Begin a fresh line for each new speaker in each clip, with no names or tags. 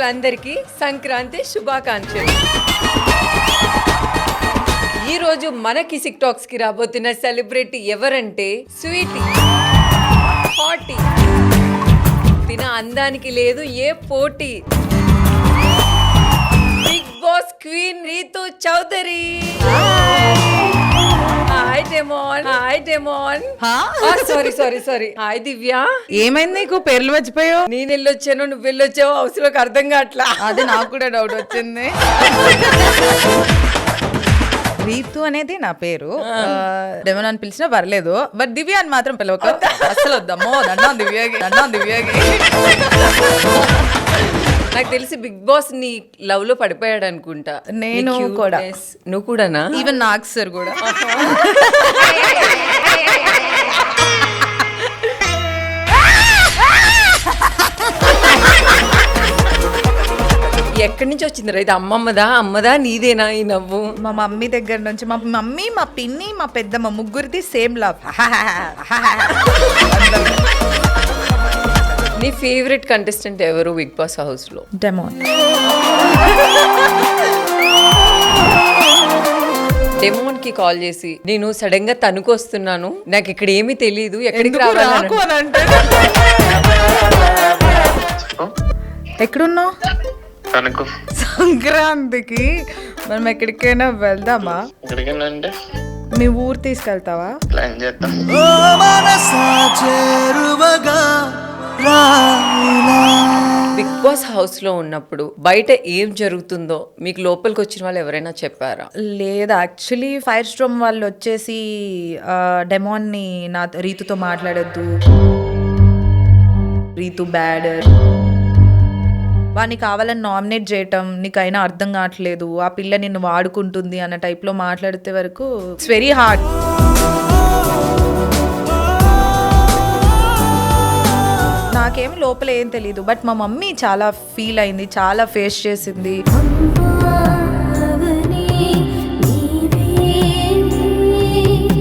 ప్రేక్షకులందరికీ సంక్రాంతి శుభాకాంక్షలు. ఈ రోజు మన కిసిక్ టాక్స్ కి రాబోతున్న సెలబ్రిటీ ఎవరంటే స్వీటీ. హాటీ, తిన అందానికి లేదు ఏ పోటీ. Bigg Boss queen Rithu Chowdary. Hi Demon. Hi Demon. Sorry hi Divya.
ఏమైంది నీకు పేర్లు మర్చిపోయావు?
నేను వెళ్ళొచ్చాను, నువ్వు వెళ్ళొచ్చావు, అవసరం అర్థం కావట్లా.
అదే నాకు కూడా డౌట్ వచ్చింది. రీతు అనేది నా పేరు. డెమోన్ అని పిలిచినా పర్లేదు, బట్ దివ్య అని మాత్రం పిలవక. అసలు వద్దమ్మో, దండం దివ్యకి.
నాకు తెలిసి బిగ్ బాస్ నీ లవ్ లో పడిపోయాడు అనుకుంటా.
నేను కూడా.
నువ్వు కూడానా?
ఈవెన్ నాకు సార్ కూడా.
ఎక్కడి నుంచి వచ్చింది రా ఇది? అమ్మదా నీదేనా ఈ నవ్వు?
మా మమ్మీ దగ్గర నుంచి. మా మమ్మీ, మా పిన్ని, మా పెద్దమ్మ ముగ్గురిది సేమ్ లవ్.
నీ ఫేవరెట్ కంటెస్టెంట్ ఎవరు బిగ్ బాస్ హౌస్ లో?
డెమోన్.
డెమోన్ కి కాల్ చేసి నేను సడన్ గా తణుకు వస్తున్నాను, నాకు ఇక్కడ ఏమీ తెలియదు, ఎక్కడికి రావాలి.
ఎక్కడున్నావు? సంక్రాంతికి మనం ఎక్కడికైనా వెళ్దామా? మీ ఊరు తీసుకెళ్తావా?
బిగ్ బాస్ హౌస్ లో ఉన్నప్పుడు బయట ఏం జరుగుతుందో మీకు లోపలికి వచ్చిన వాళ్ళు ఎవరైనా చెప్పారా?
లేదు, యాక్చువల్లీ ఫైర్ స్ట్రోమ్ వాళ్ళు వచ్చేసి డెమోన్ ని రీతుతో మాట్లాడొద్దు, రీతు బ్యాడ్, వాడిని కావాలని నామినేట్ చేయటం, నీకైనా అర్థం కావట్లేదు, ఆ పిల్ల నిన్ను వాడుకుంటుంది అన్న టైప్లో మాట్లాడితే వరకు ఇట్స్ వెరీ హార్డ్. నాకేమి లోపల ఏం తెలీదు, బట్ మా మమ్మీ చాలా ఫీల్ అయింది, చాలా ఫేస్ చేసింది.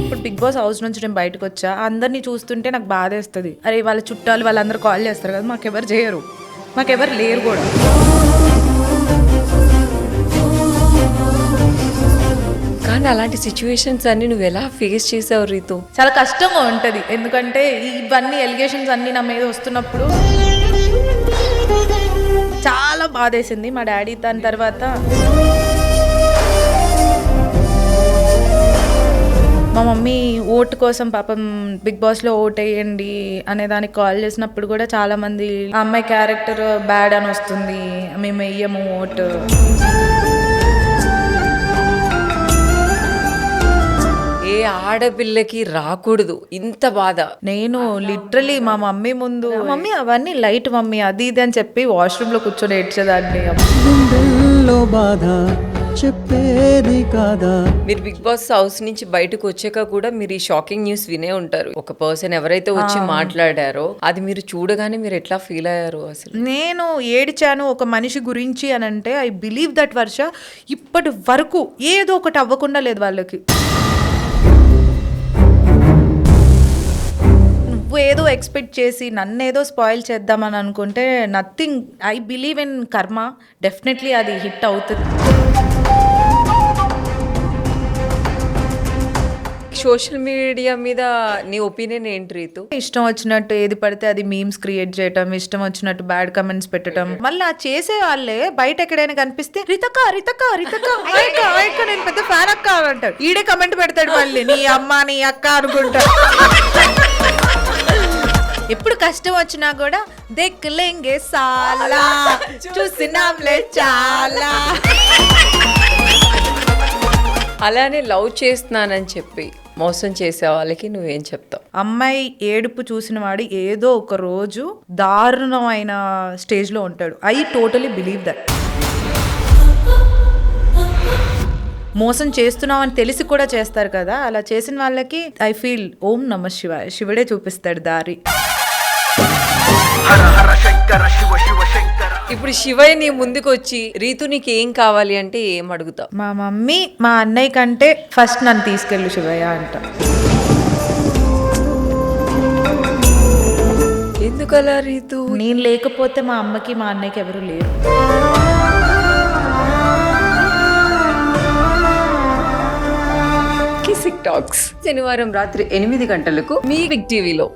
ఇప్పుడు బిగ్ బాస్ హౌస్ నుంచి నేను బయటకు వచ్చా, అందరినీ చూస్తుంటే నాకు బాధేస్తుంది. అరే వాళ్ళ చుట్టాలు వాళ్ళందరూ కాల్ చేస్తారు కదా, మాకెవరు చేయరు, మాకెవరు లేరు కూడా.
కానీ అలాంటి సిచ్యువేషన్స్ అన్ని నువ్వు ఎలా ఫేస్ చేసావు రీతు?
చాలా కష్టంగా ఉంటుంది, ఎందుకంటే ఇవన్నీ ఎలిగేషన్స్ అన్నీ నా మీద వస్తున్నప్పుడు చాలా బాధేసింది. మా డాడీ దాని తర్వాత మా మమ్మీ ఓటు కోసం పాపం బిగ్ బాస్లో ఓట్ వేయండి అనే దానికి కాల్ చేసినప్పుడు కూడా చాలా మంది ఆ అమ్మాయి క్యారెక్టర్ బ్యాడ్ అని వస్తుంది, మేము వెయ్యము ఓటు.
ఏ ఆడపిల్లకి రాకూడదు ఇంత బాధ.
నేను లిటరలీ మా మమ్మీ ముందు, మమ్మీ అవన్నీ లైట్ మమ్మీ అది ఇది అని చెప్పి వాష్రూమ్ లో కూర్చొని ఏడ్చేదాన్ని.
చెప్పేది కాదా.
మీరు బిగ్ బాస్ హౌస్ నుంచి బయటకు వచ్చాక కూడా మీరు ఈ షాకింగ్ న్యూస్ వినే ఉంటారు. ఒక పర్సన్ ఎవరైతే వచ్చి మాట్లాడారో అది మీరు చూడగానే మీరు ఎట్లా ఫీల్ అయ్యారు? అసలు
నేను ఏడ్చాను ఒక మనిషి గురించి అని అంటే ఐ బిలీవ్ దట్ వర్ష ఇప్పటి వరకు ఏదో ఒకటి అవ్వకుండా లేదు వాళ్ళకి. నువ్వు ఏదో ఎక్స్పెక్ట్ చేసి నన్ను ఏదో స్పాయిల్ చేద్దామని అనుకుంటే nothing. I believe in karma, definitely అది హిట్ అవుతుంది.
సోషల్ మీడియా మీద నీ ఒపీనియన్ ఏంటి రీతు?
ఇష్టం వచ్చినట్టు ఏది పడితే అది మీమ్స్ క్రియేట్ చేయటం, ఇష్టం వచ్చినట్టు బ్యాడ్ కమెంట్స్ పెట్టడం, మళ్ళీ ఆ చేసే వాళ్ళే బయట ఎక్కడైనా కనిపిస్తే రితక నేను పెద్ద ఫ్యాన్ అక్క అంటాడు, ఈడే కమెంట్ పెడతాడు మళ్ళీ నీ అమ్మ నీ అక్క అనుకుంటా. ఎప్పుడు కష్టం వచ్చినా కూడా దెక్కలేంగే సాలా చూసినాంలే చాలా.
అలానే లవ్ చేస్తున్నానని చెప్పి మోసం చేసే వాళ్ళకి నువ్వేం చెప్తావు?
అమ్మాయి ఏడుపు చూసిన వాడు ఏదో ఒక రోజు దారుణమైన స్టేజ్లో ఉంటాడు. I totally believe that. మోసం చేస్తున్నావు అని తెలిసి కూడా చేస్తారు కదా, అలా చేసిన వాళ్ళకి ఐ ఫీల్ ఓం నమ శివాయ, శివుడే చూపిస్తాడు దారి.
ఇప్పుడు శివయ్య నీ ముందుకు వచ్చి రీతు నీకు ఏం కావాలి అంటే ఏం అడుగుతావు?
మా మమ్మీ మా అన్నయ్య కంటే ఫస్ట్ నన్ను తీసుకెళ్ళు శివయ్య అంట.
ఎందుకు ఎందుకలా రీతు?
నేను లేకపోతే మా అమ్మకి మా అన్నయ్యకి ఎవరు లేరు.
కిసిక్ టాక్స్ శనివారం రాత్రి 8 గంటలకు మీ బిగ్ టీవీలో.